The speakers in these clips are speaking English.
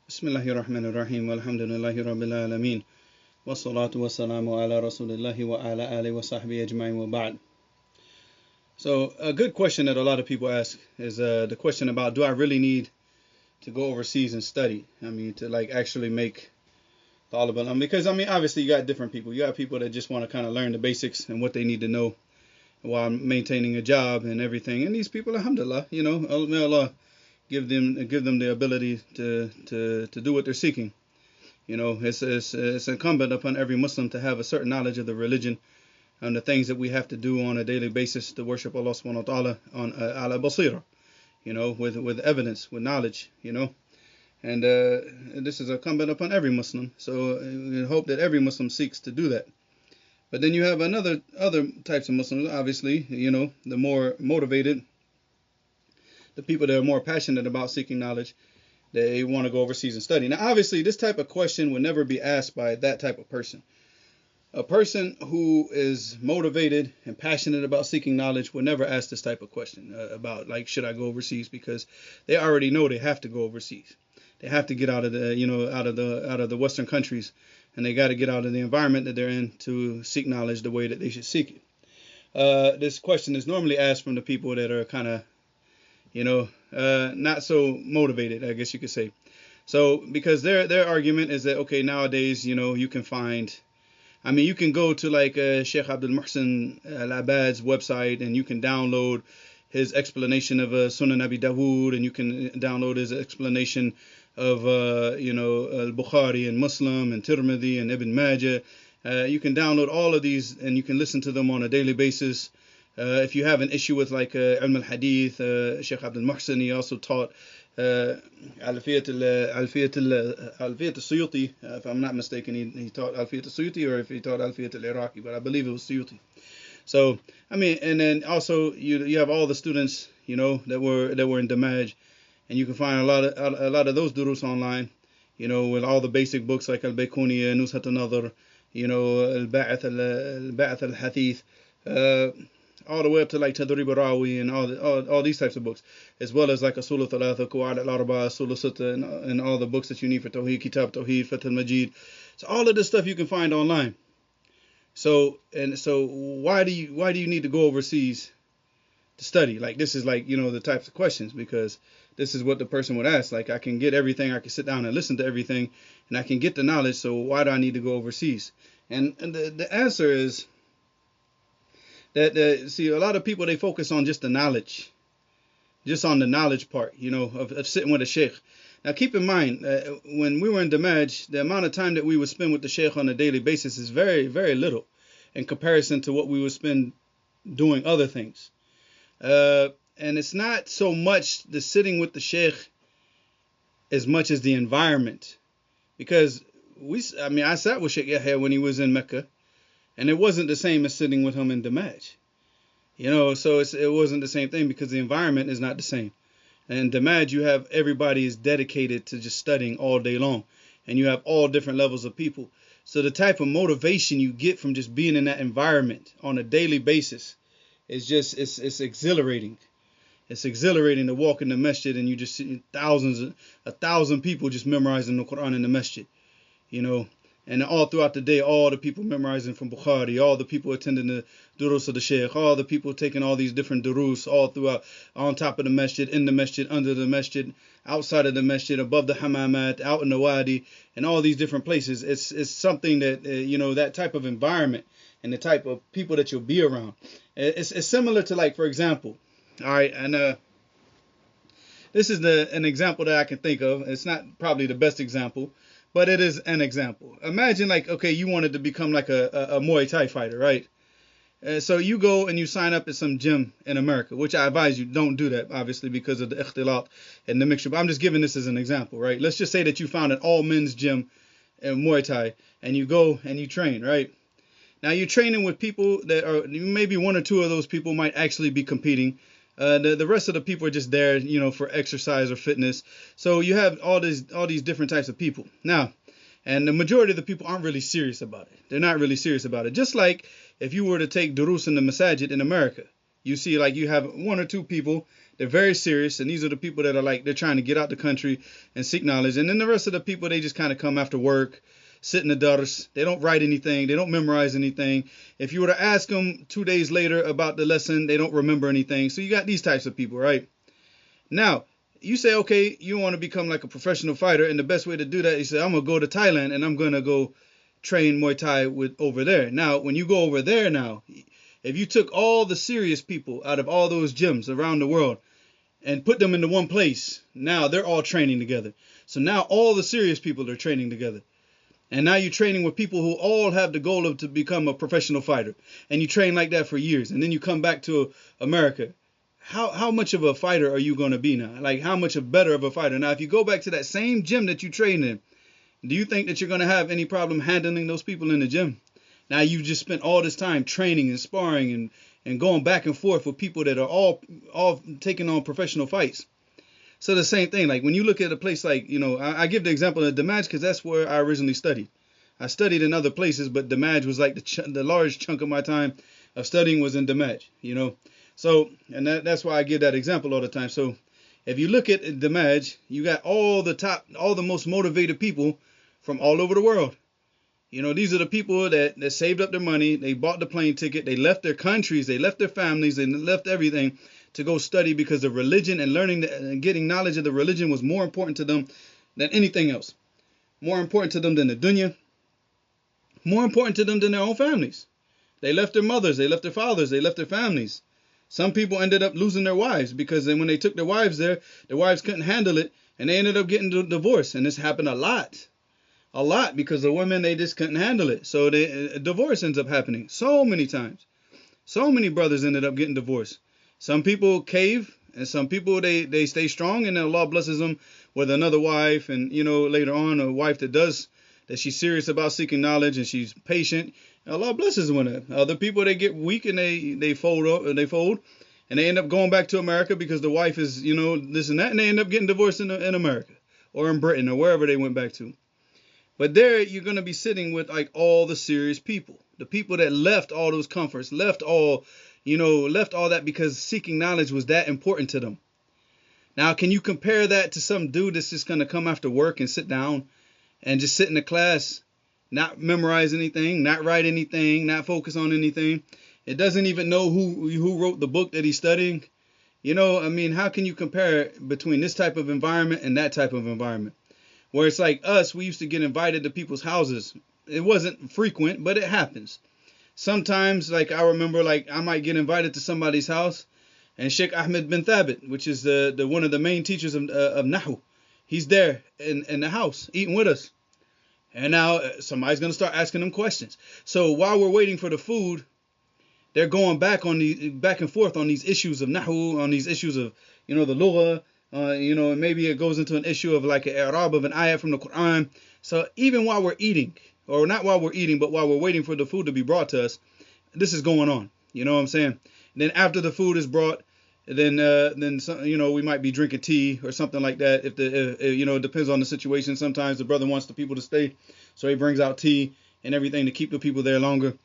Bismillahir Rahmanir Rahim. Walhamdulillahi Rabbil Alameen. Wassalatu wassalamu ala Rasulillahi wa ala alihi wa sahbihi ajma'in wa ba'd. So, a good question that a lot of people ask is the question about, do I really need to go overseas and study? I mean, to like actually make all of it. Because obviously you got different people. You got people that just want to kind of learn the basics and what they need to know while maintaining a job and everything. And these people, alhamdulillah, may Allah give them the ability to do what they're seeking. It's incumbent upon every Muslim to have a certain knowledge of the religion and the things that we have to do on a daily basis to worship Allah subhanahu wa ta'ala on ala basira, with evidence, with knowledge, and this is incumbent upon every Muslim. So we hope that every Muslim seeks to do that. But then you have other types of Muslims, obviously, the more motivated, the people that are more passionate about seeking knowledge, they want to go overseas and study. Now, obviously, this type of question would never be asked by that type of person. A person who is motivated and passionate about seeking knowledge would never ask this type of question about, like, should I go overseas? Because they already know they have to go overseas. They have to get out of the Western countries, and they got to get out of the environment that they're in to seek knowledge the way that they should seek it. This question is normally asked from the people that are kind of not so motivated, I guess you could say. So, because their argument is that, okay, nowadays, you can find, you can go to like Sheikh Abdul Muhsin Al-Abad's website and you can download his explanation of Sunan Abi Dawud, and you can download his explanation of, Al-Bukhari and Muslim and Tirmidhi and Ibn Majah. You can download all of these and you can listen to them on a daily basis. If you have an issue with like Ilm al-Hadith, Sheikh Abdul Muhsin, he also taught Alfiyat al-Suyuti, if I'm not mistaken, he taught Alfiyat al-Suyuti, or if he taught Alfiyat al-Iraqi, but I believe it was Suyuti. So, and then also you have all the students, that were in Damaj, and you can find a lot of those durus online, with all the basic books like Al-Baykuniya, Nuzhat al-Nadhr, Al-Ba'ath al-Hadith, all the way up to like Tadrib al-Rawi and all these types of books, as well as like Usul al-Thalatha, Qawaid al-Arba, Usul al-Sitta, and all the books that you need for Tawheed, Kitab Tawheed, Fath al-Majid. So all of this stuff you can find online. So why do you need to go overseas to study? Like, this is like, the types of questions, because this is what the person would ask. Like, I can get everything, I can sit down and listen to everything, and I can get the knowledge, so why do I need to go overseas? And the answer is that, see, a lot of people, they focus on just the knowledge, just on the knowledge part, of sitting with a sheikh. Now, keep in mind, when we were in Damaj, the amount of time that we would spend with the sheikh on a daily basis is very, very little in comparison to what we would spend doing other things. And it's not so much the sitting with the sheikh as much as the environment. Because I sat with Sheikh Yahya when he was in Mecca, and it wasn't the same as sitting with him in Damaj. So it wasn't the same thing, because the environment is not the same. And in Damaj, you have everybody is dedicated to just studying all day long, and you have all different levels of people. So the type of motivation you get from just being in that environment on a daily basis is just, it's exhilarating. It's exhilarating to walk in the masjid and you just see 1,000 people just memorizing the Quran in the masjid, And all throughout the day, all the people memorizing from Bukhari, all the people attending the durus of the Shaykh, all the people taking all these different durus all throughout, on top of the masjid, in the masjid, under the masjid, outside of the masjid, above the hamamat, out in the wadi, and all these different places. It's something that, that type of environment and the type of people that you'll be around. It's similar to, like, for example, all right, and this is an example that I can think of. It's not probably the best example, but it is an example. Imagine, like, okay, you wanted to become like a Muay Thai fighter, right? So you go and you sign up at some gym in America, which I advise you don't do that, obviously, because of the ikhtilat and the mixture. But I'm just giving this as an example, right? Let's just say that you found an all-men's gym in Muay Thai, and you go and you train, right? Now you're training with people that are, maybe one or two of those people might actually be competing. The rest of the people are just there, for exercise or fitness. So you have all these different types of people. Now, and the majority of the people aren't really serious about it. They're not really serious about it. Just like if you were to take durus in the masajid in America, you see, like, you have one or two people They're very serious, and these are the people that are like they're trying to get out the country and seek knowledge. And then the rest of the people, they just kind of come after work, sit in the dars. They don't write anything. They don't memorize anything. If you were to ask them 2 days later about the lesson, they don't remember anything. So you got these types of people, right? Now, you say, okay, you want to become like a professional fighter, and the best way to do that, you say, I'm gonna go to Thailand and I'm gonna go train Muay Thai with over there. Now, when you go over there now, if you took all the serious people out of all those gyms around the world and put them into one place, now they're all training together. So now all the serious people are training together. And now you're training with people who all have the goal of to become a professional fighter. And you train like that for years. And then you come back to America. How much of a fighter are you going to be now? Like, how much better of a fighter? Now, if you go back to that same gym that you trained in, do you think that you're going to have any problem handling those people in the gym? Now, you just spent all this time training and sparring and going back and forth with people that are all taking on professional fights. So the same thing, like when you look at a place like, I give the example of Damaj because that's where I originally studied. I studied in other places, but Damaj was like the large chunk of my time of studying was in Damaj, So, and that's why I give that example all the time. So if you look at Damaj, you got all the most motivated people from all over the world. These are the people that saved up their money. They bought the plane ticket. They left their countries. They left their families. They left everything to go study because the religion and learning and getting knowledge of the religion was more important to them than anything else. More important to them than the dunya. More important to them than their own families. They left their mothers. They left their fathers. They left their families. Some people ended up losing their wives because then when they took their wives there, their wives couldn't handle it and they ended up getting divorced. And this happened a lot because the women, they just couldn't handle it. So divorce ends up happening so many times. So many brothers ended up getting divorced. Some people cave and some people, they stay strong and Allah blesses them with another wife. And, later on a wife that she's serious about seeking knowledge and she's patient. Allah blesses them with it. Other people, they get weak and they fold and they end up going back to America because the wife is, this and that, and they end up getting divorced in America or in Britain or wherever they went back to. But there you're going to be sitting with like all the serious people, the people that left all those comforts, left all that because seeking knowledge was that important to them. Now, can you compare that to some dude that's just going to come after work and sit down and just sit in the class, not memorize anything, not write anything, not focus on anything? It doesn't even know who wrote the book that he's studying. How can you compare between this type of environment and that type of environment? Where it's like us, we used to get invited to people's houses. It wasn't frequent, but it happens. Sometimes, like I remember, like I might get invited to somebody's house, and Sheikh Ahmed bin Thabit, which is the one of the main teachers of Nahu, he's there in the house eating with us. And now somebody's going to start asking them questions. So while we're waiting for the food, they're going back and forth on these issues of Nahu, on these issues of, the Lugha, and maybe it goes into an issue of like an i'rab of an ayah from the Quran. So even while we're eating, or not while we're eating, but while we're waiting for the food to be brought to us, this is going on. You know what I'm saying? And then after the food is brought, then some, we might be drinking tea or something like that. If it depends on the situation. Sometimes the brother wants the people to stay, so he brings out tea and everything to keep the people there longer.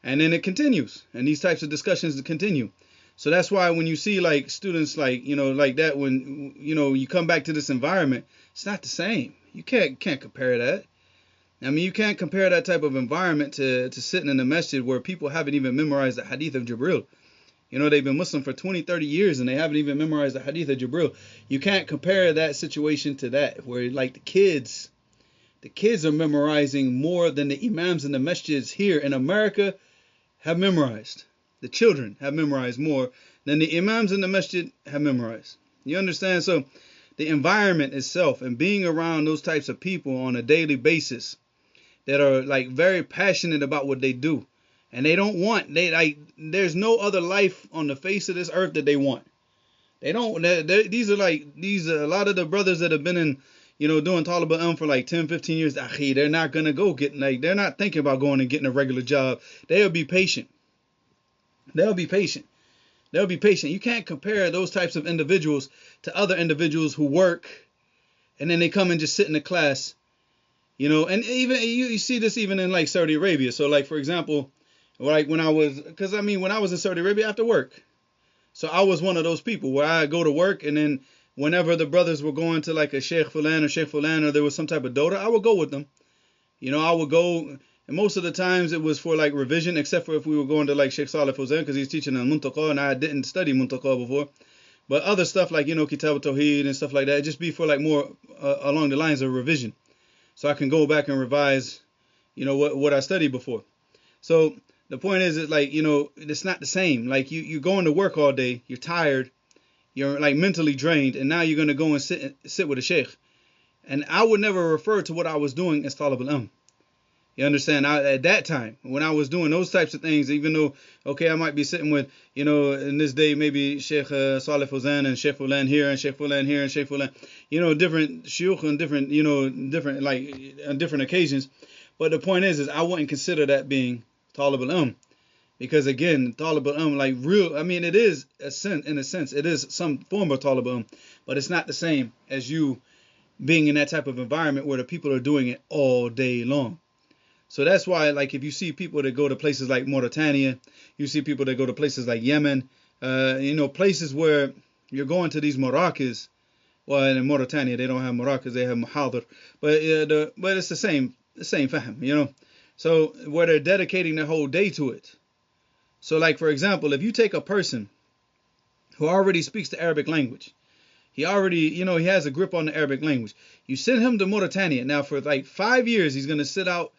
And then it continues, and these types of discussions continue. So that's why when you see like students like that, when you come back to this environment, it's not the same. You can't compare that. You can't compare that type of environment to sitting in the masjid where people haven't even memorized the hadith of Jibril. They've been Muslim for 20, 30 years and they haven't even memorized the hadith of Jibril. You can't compare that situation to that, where like the kids are memorizing more than the imams in the masjids here in America have memorized. The children have memorized more than the imams in the masjid have memorized. You understand? So the environment itself and being around those types of people on a daily basis that are like very passionate about what they do, and they don't want, there's no other life on the face of this earth that they want. They don't. These are a lot of the brothers that have been in, doing Talib al-Ilm for like 10, 15 years. They're not gonna go they're not thinking about going and getting a regular job. They'll be patient. They'll be patient. You can't compare those types of individuals to other individuals who work and then they come and just sit in the class, and even you see this even in like Saudi Arabia. So like, for example, like when I was in Saudi Arabia after work. So I was one of those people where I go to work, and then whenever the brothers were going to like a Sheikh Fulan or there was some type of Dota, I would go with them. I would go, and most of the times it was for like revision, except for if we were going to like Sheikh Saleh Fawzan because he's teaching in Muntaqa, and I didn't study Muntaqa before. But other stuff like, Kitab al-Tawheed and stuff like that, just be for like more along the lines of revision. So I can go back and revise, what I studied before. So the point is like, it's not the same. Like you're going to work all day, you're tired, you're like mentally drained, and now you're going to go and sit with a sheikh. And I would never refer to what I was doing as talib al-ilm. You understand? At that time, when I was doing those types of things, even though, okay, I might be sitting with, in this day, maybe Sheikh Saleh Fawzan and Sheikh Fulan here and Sheikh Fulan here and Sheikh Fulan, different shuyukh and different, like, on different occasions. But the point is I wouldn't consider that being talib al-ilm. Because again, talib al-ilm, like real, I mean, it is, in a sense, it is some form of talib al-ilm, but it's not the same as you being in that type of environment where the people are doing it all day long. So that's why, like, if you see people that go to places like Mauritania, you see people that go to places like Yemen, places where you're going to these maracas. Well, in Mauritania, they don't have maracas, they have muhadar. But it's the same fahm, So where they're dedicating their whole day to it. So, like, for example, if you take a person who already speaks the Arabic language, he already, he has a grip on the Arabic language. You send him to Mauritania. Now, for like 5 years, he's going to sit out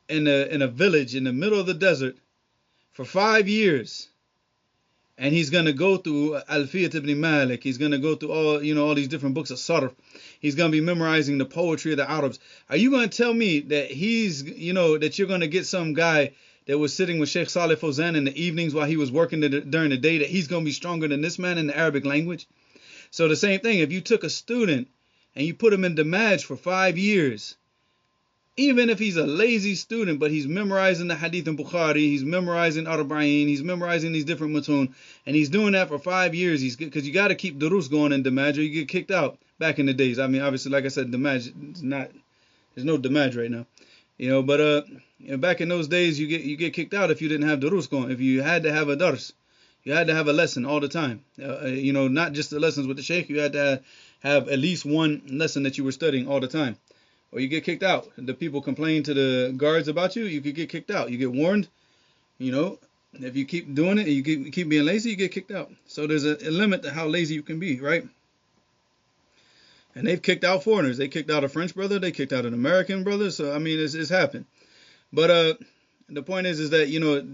in a village in the middle of the desert for 5 years, and he's going to go through Alfiyat ibn Malik. He's going to go through all these different books of Sarf. He's going to be memorizing the poetry of the Arabs. Are you going to tell me that that you're going to get some guy that was sitting with Sheikh Saleh Fawzan in the evenings while he was working during the day, that he's going to be stronger than this man in the Arabic language? So the same thing, if you took a student and you put him in Damaj for 5 years, even if he's a lazy student, but he's memorizing the Hadith in Bukhari, he's memorizing Arba'in, he's memorizing these different matun, and he's doing that for 5 years, because you got to keep durus going in Damaj or you get kicked out back in the days. I mean, obviously, like I said, Damaj, there's no Damaj right now. But back in those days, you get kicked out if you didn't have durus going, if you had to have a dars. You had to have a lesson all the time. Not just the lessons with the sheikh. You had to have at least one lesson that you were studying all the time. Or you get kicked out. The people complain to the guards about you, you could get kicked out. You get warned. If you keep doing it and you keep being lazy, you get kicked out. So there's a limit to how lazy you can be, right? And they've kicked out foreigners. They kicked out a French brother. They kicked out an American brother. So, I mean, it's happened. But the point is that,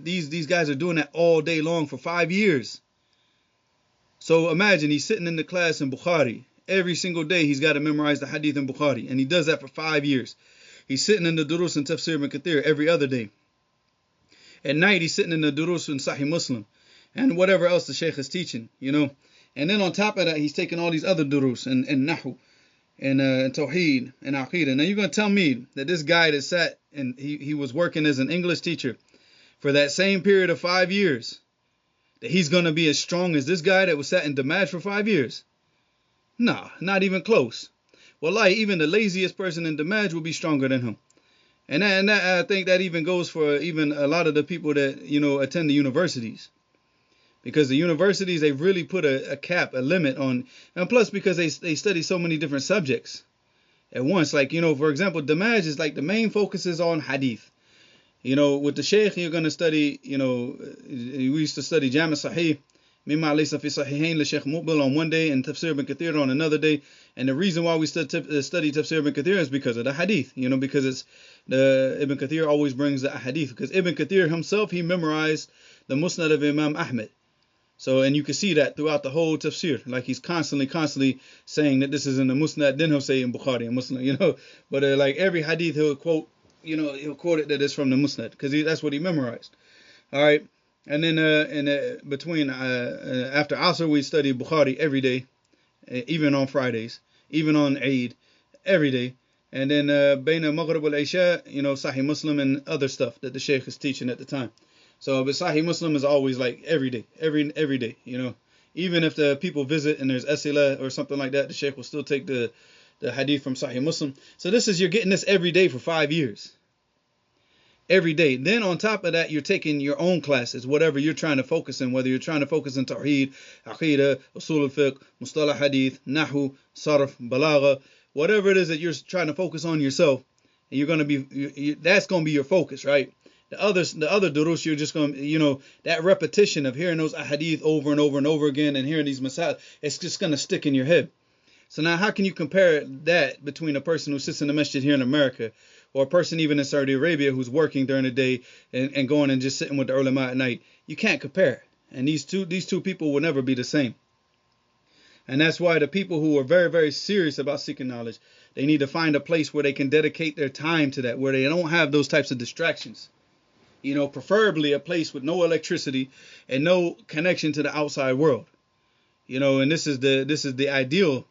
these guys are doing that all day long for 5 years. So imagine he's sitting in the class in Bukhari. Every single day he's got to memorize the Hadith in Bukhari. And he does that for 5 years. He's sitting in the Durus and Tafsir ibn Kathir every other day. At night he's sitting in the Durus and Sahih Muslim. And whatever else the Shaykh is teaching, And then on top of that, he's taking all these other Durus and Nahu and Tawheed and Aqidah. Now you're going to tell me that this guy that sat and he was working as an English teacher for that same period of 5 years, that he's going to be as strong as this guy that was sat in Damaj for 5 years? Nah, not even close. Wallahi, even the laziest person in Damaj will be stronger than him. And I think that even goes for even a lot of the people that, attend the universities. Because the universities, they've really put a cap, a limit on, and plus because they study so many different subjects at once. Like, for example, Damaj is like the main focus is on Hadith. With the Sheikh, you're going to study, we used to study Jami' Sahih, Mimma Laysa Fi Sahihain li Sheikh Muqbil on one day and Tafsir ibn Kathir on another day. And the reason why we study Tafsir ibn Kathir is because of the Hadith, because it's Ibn Kathir always brings the Hadith. Because Ibn Kathir himself, he memorized the Musnad of Imam Ahmed. So, and you can see that throughout the whole tafsir. Like he's constantly saying that this is in the Musnad, then he'll say in Bukhari and Muslim, But like every hadith he'll quote, he'll quote it that it's from the Musnad, because that's what he memorized. All right. And then between after Asr, we study Bukhari every day, even on Fridays, even on Eid, every day. And then Baina Maghrib wal Isha, Sahih Muslim and other stuff that the Shaykh is teaching at the time. So, but Sahih Muslim is always like every day, every day, Even if the people visit and there's Asila or something like that, the Shaykh will still take the hadith from Sahih Muslim. So you're getting this every day for 5 years. every day. Then on top of that, you're taking your own classes, whatever you're trying to focus in, whether you're trying to focus in Tawheed, Aqidah, Usul al-Fiqh, Mustalah Hadith, Nahu, Sarf, Balagha, whatever it is that you're trying to focus on yourself, and you're going to be, that's going to be your focus, right? The other durus, you're just going to, that repetition of hearing those ahadith over and over and over again and hearing these masail, it's just going to stick in your head. So now how can you compare that between a person who sits in the masjid here in America or a person even in Saudi Arabia who's working during the day and going and just sitting with the ulama at night? You can't compare. And these two people will never be the same. And that's why the people who are very, very serious about seeking knowledge, they need to find a place where they can dedicate their time to that, where they don't have those types of distractions. Preferably a place with no electricity and no connection to the outside world. And this is the ideal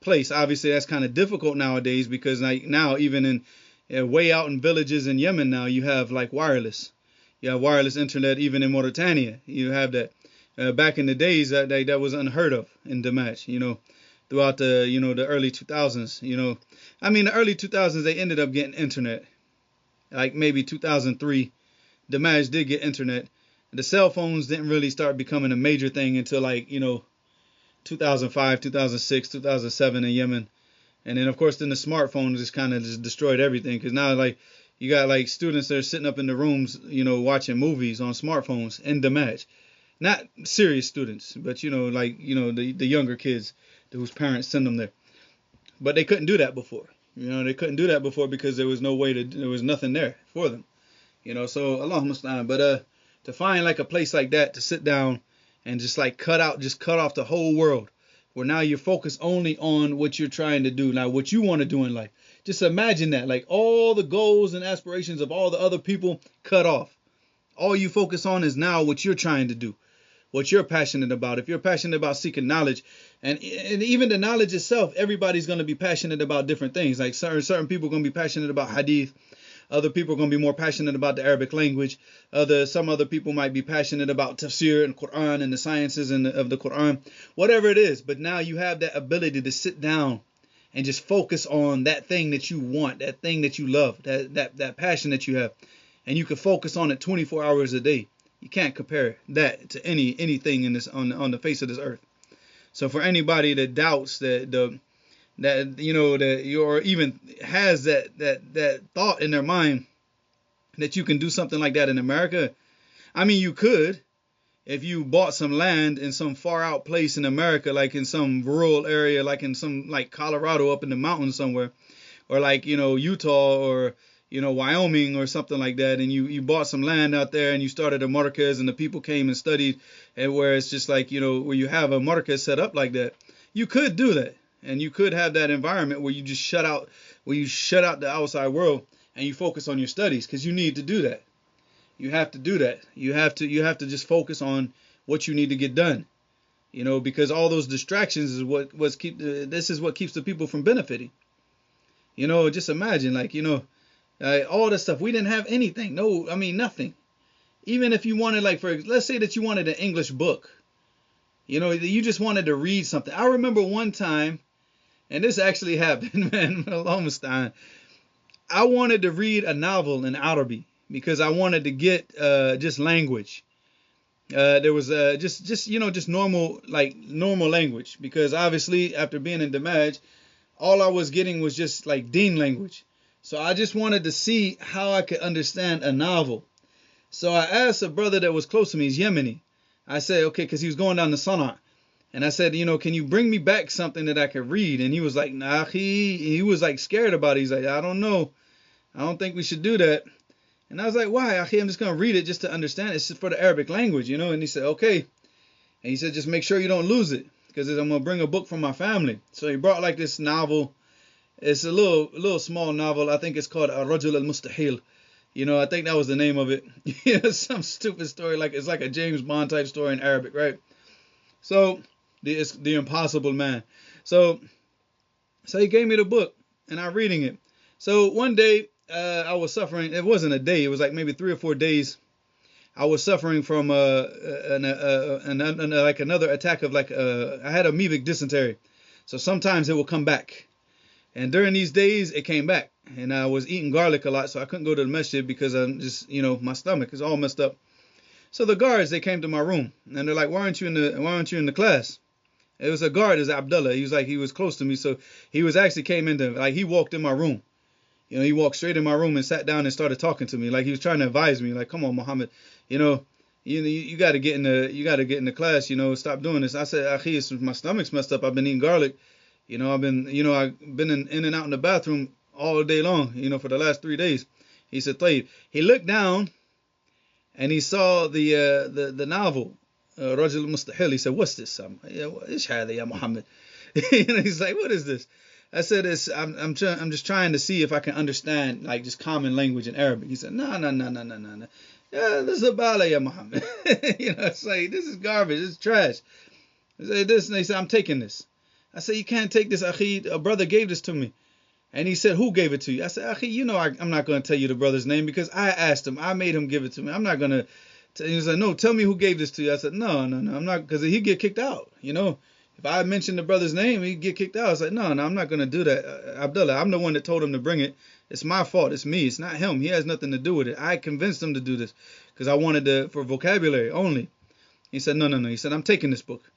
place. Obviously, that's kind of difficult nowadays because now even in way out in villages in Yemen now, you have like wireless. You have wireless internet even in Mauritania. You have that. Back in the days, that was unheard of in Damaj. Throughout the early 2000s. The early 2000s they ended up getting internet. Like maybe 2003. Damaj did get internet. The cell phones didn't really start becoming a major thing until 2005, 2006, 2007 in Yemen. And then of course then the smartphones just kind of just destroyed everything, because now you got students that are sitting up in the rooms, watching movies on smartphones in Damaj. Not serious students, but the younger kids whose parents send them there. But they couldn't do that before. They couldn't do that before because there was nothing there for them. So Allah musta'an. But to find like a place like that to sit down and just cut off the whole world, where now you're focused only on what you're trying to do, now what you want to do in life. Just imagine that, like all the goals and aspirations of all the other people cut off. All you focus on is now what you're trying to do, what you're passionate about. If you're passionate about seeking knowledge, and even the knowledge itself, everybody's going to be passionate about different things. Like certain people are going to be passionate about hadith. Other people are going to be more passionate about the Arabic language. Some other people might be passionate about tafsir and Quran and the sciences of the Quran. Whatever it is. But now you have that ability to sit down and just focus on that thing that you want, that thing that you love, that passion that you have. And you can focus on it 24 hours a day. You can't compare that to anything in this on the face of this earth. So for anybody that doubts that or even has that thought in their mind that you can do something like that in America, you could if you bought some land in some far out place in America, like in some rural area, like in some Colorado up in the mountains somewhere, or Utah or Wyoming or something like that, and you bought some land out there and you started a markaz and the people came and studied, and where it's just where you have a markaz set up like that, you could do that. And you could have that environment where you just shut out the outside world and you focus on your studies, because you need to do that. You have to do that. You have to just focus on what you need to get done. Because all those distractions is this is what keeps the people from benefiting. Just imagine all this stuff. We didn't have anything. No, nothing. Even if you wanted let's say that you wanted an English book. You just wanted to read something. I remember one time, and this actually happened, man, I wanted to read a novel in Arabic because I wanted to get just language. There was just normal language, because obviously after being in Damaj, all I was getting was just Deen language. So I just wanted to see how I could understand a novel. So I asked a brother that was close to me, he's Yemeni. I said, okay, because he was going down to Sana'a. And I said, can you bring me back something that I could read? And he was like, nah, he was scared about it. He's like, I don't know. I don't think we should do that. And I was like, why? I'm just going to read it just to understand. It's just for the Arabic language, And he said, okay. And he said, just make sure you don't lose it, because I'm going to bring a book from my family. So he brought this novel. It's a little small novel. I think it's called Ar-Rajul al-Mustahil. I think that was the name of it. Some stupid story, it's like a James Bond type story in Arabic, right? So the impossible man. So he gave me the book, and I'm reading it. So one day I was suffering. It wasn't a day. It was maybe 3 or 4 days. I was suffering from another attack of I had amoebic dysentery. So sometimes it will come back, and during these days it came back. and I was eating garlic a lot, so I couldn't go to the masjid because I'm just, my stomach is all messed up. So the guards, they came to my room, and they're like, why aren't you in the class? It was a guard, it was Abdullah. He was close to me, so he was actually came into, like, he walked in my room. He walked straight in my room and sat down and started talking to me, like he was trying to advise me, like, come on, Muhammad, you got to get in the class, stop doing this. I said, Akhi, my stomach's messed up. I've been eating garlic. I've been in and out in the bathroom all day long, for the last 3 days. He said, Tayyib. He looked down and he saw the novel, Rajul Mustahil. He said, what's this? Ish hada ya Muhammad. He's like, what is this? I said, I'm just trying to see if I can understand, like, just common language in Arabic. He said, no. Yeah, this is a bala ya Muhammad. It's like, this is garbage. This is trash. I said this, and they said, I'm taking this. I said, you can't take this, Akhi. A brother gave this to me. And he said, who gave it to you? I said, Akhi, I'm not going to tell you the brother's name because I asked him. I made him give it to me. I'm not going to. He said, no, tell me who gave this to you. I said, no, I'm not, because he'd get kicked out. If I mentioned the brother's name, he'd get kicked out. I was like, no, I'm not going to do that. Abdullah, I'm the one that told him to bring it. It's my fault. It's me. It's not him. He has nothing to do with it. I convinced him to do this because I wanted for vocabulary only. He said, no. He said, I'm taking this book. I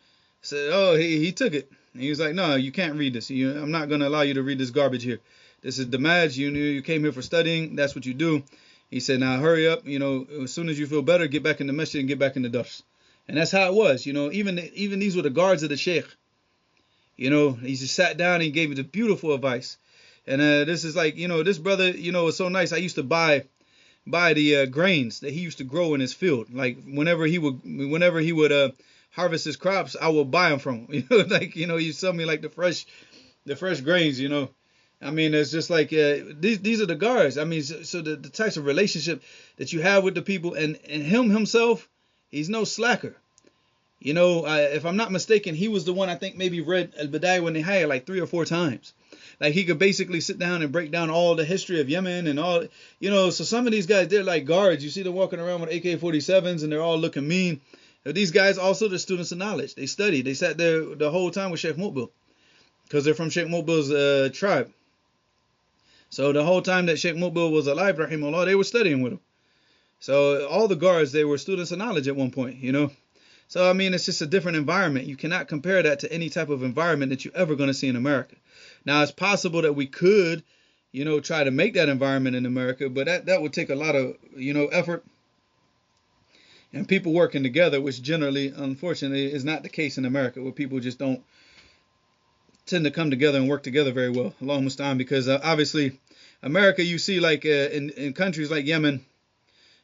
said, oh, he took it. And he was like, no, you can't read this. I'm not going to allow you to read this garbage here. This is Damaj. You came here for studying. That's what you do. He said, now hurry up. As soon as you feel better, get back in the masjid and get back in the dars. And that's how it was. Even these were the guards of the sheikh. He just sat down and he gave me the beautiful advice. And this is like, this brother, was so nice. I used to buy the grains that he used to grow in his field. Like whenever he would harvest his crops, I would buy them from him. He sell me like the fresh grains. I mean, it's just like these are the guards. I mean, so the types of relationship that you have with the people, and him himself, he's no slacker. If I'm not mistaken, he was the one I think maybe read Al-Bidayah wa Nihaya like 3 or 4 times. Like he could basically sit down and break down all the history of Yemen and all, so some of these guys, they're like guards. You see them walking around with AK-47s and they're all looking mean. These guys also, they're students of knowledge. They studied. They sat there the whole time with Sheikh Muqbil because they're from Sheikh Muqbil's tribe. So the whole time that Sheikh Muqbil was alive, rahimahullah, they were studying with him. So all the guards, they were students of knowledge at one point, So, I mean, it's just a different environment. You cannot compare that to any type of environment that you're ever going to see in America. Now, it's possible that we could, try to make that environment in America, but that would take a lot of, effort and people working together, which generally, unfortunately, is not the case in America, where people just don't tend to come together and work together very well. Allahumma musta'an, because obviously, America, you see, like in countries like Yemen,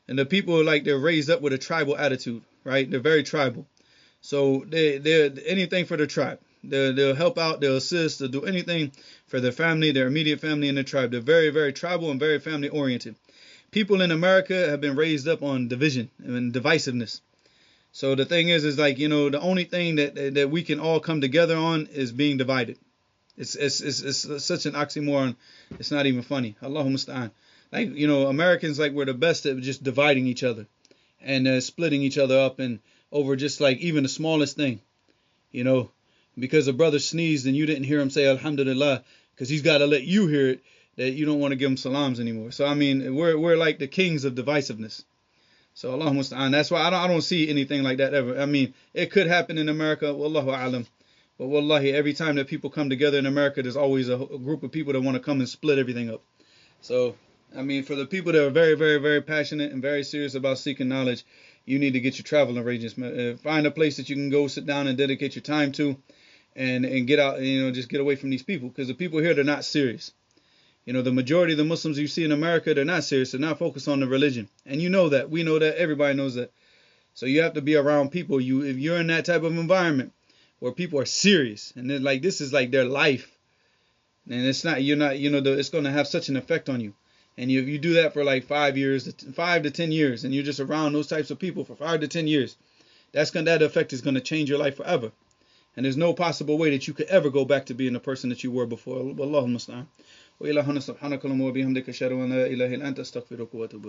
and the people, like, they're raised up with a tribal attitude, right? They're very tribal. So they're anything for their tribe. They'll help out, they'll assist, they'll do anything for their family, their immediate family and their tribe. They're very, very tribal and very family oriented. People in America have been raised up on division and divisiveness. So the thing is like, the only thing that we can all come together on is being divided. It's such an oxymoron. It's not even funny. Allahumma musta'an. Like, Americans, like, we're the best at just dividing each other and splitting each other up and over just like even the smallest thing, because a brother sneezed and you didn't hear him say Alhamdulillah, because he's got to let you hear it, that you don't want to give him salams anymore. So, I mean, we're like the kings of divisiveness. So, Allahumma musta'an. That's why I don't see anything like that ever. I mean, it could happen in America, wallahu a'lam. But wallahi, every time that people come together in America, there's always a group of people that want to come and split everything up. So, I mean, for the people that are very, very, very passionate and very serious about seeking knowledge, you need to get your travel arrangements. Find a place that you can go sit down and dedicate your time to and get out, just get away from these people. Because the people here, they're not serious. The majority of the Muslims you see in America, they're not serious. They're not focused on the religion. And you know that. We know that. Everybody knows that. So you have to be around people. If you're in that type of environment where people are serious and they're like, this is like their life, and it's not, it's going to have such an effect on you. And if you do that for like 5 to 10 years, and you're just around those types of people for 5 to 10 years, that effect is going to change your life forever. And there's no possible way that you could ever go back to being the person that you were before. Allahumma musta'an. Wa ilahuna subhanaka wa bihamdika ashhadu an la ilaha illa anta astaghfiruka wa atubu